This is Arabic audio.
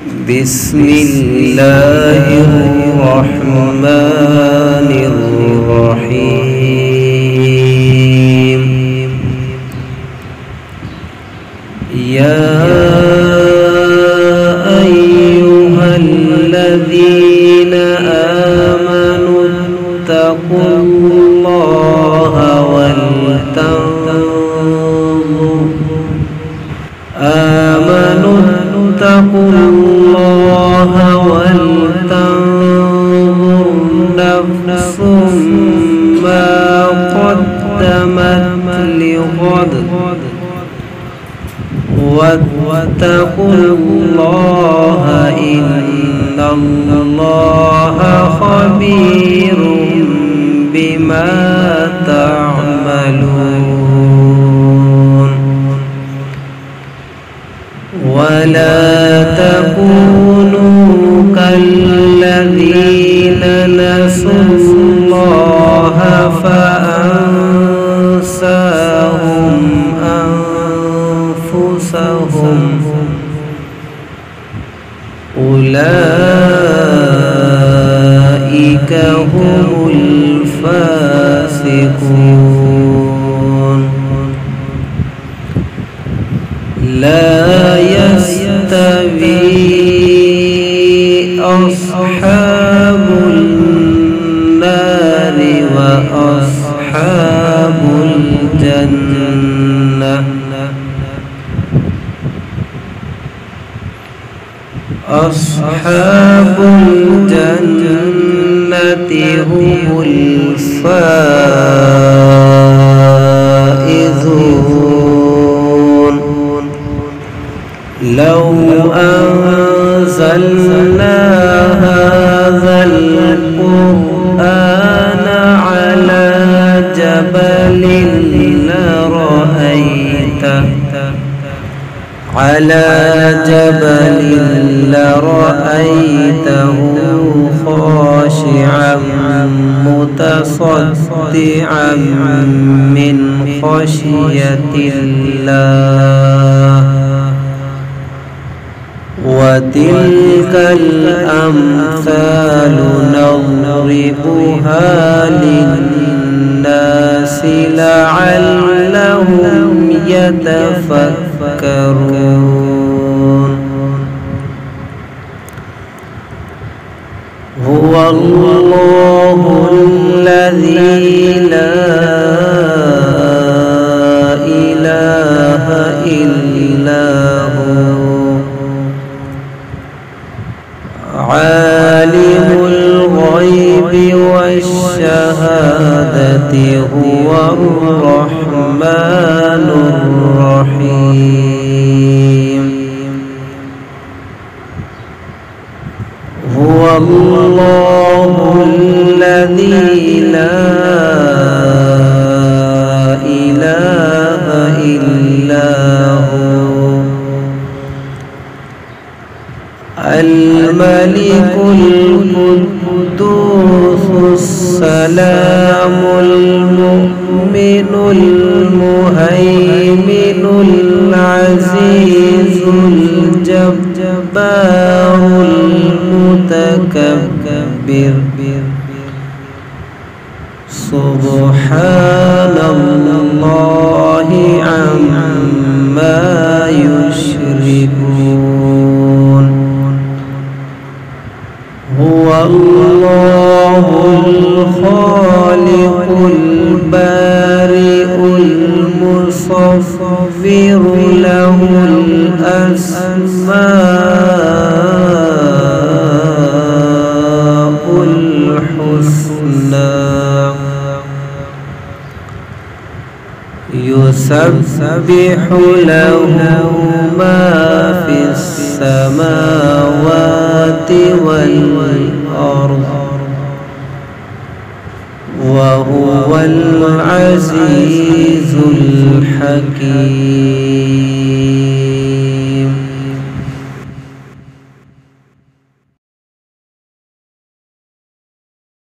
بسم الله الرحمن الرحيم. يا أيها الذين آمنوا اتقوا الله ولتنظر نفس ما قدمت لغد واتقوا الله إن الله خبير بما تعملون. ولا تكونوا كالذين نسوا الله فأنساهم أنفسهم أولئك هم الفاسقون. لا يستوي أصحاب النار وأصحاب الجنة أصحاب الجنة هم الفائزون. لو أنزلنا هذا القرآن على جبل لرأيته خاشعا متصدعا من خشية الله. وتلك الأمثال نضربها للناس لعلهم يتفكرون. هو الله الذي لا إله إلا هو عالم الغيب والشهادة هو الرحمن الرحيم. هو الله الذي لا إله إلا هو الملك القدوس السلام المؤمن المهيمن العزيز الجبار المتكبر. سبحان الله عما يشركون. هو الله الخالق البارئ المصور له الأسماء الحسنى. يسبح له ما في السماوات والأرض وهو العزيز الحكيم. العزيز الحكيم.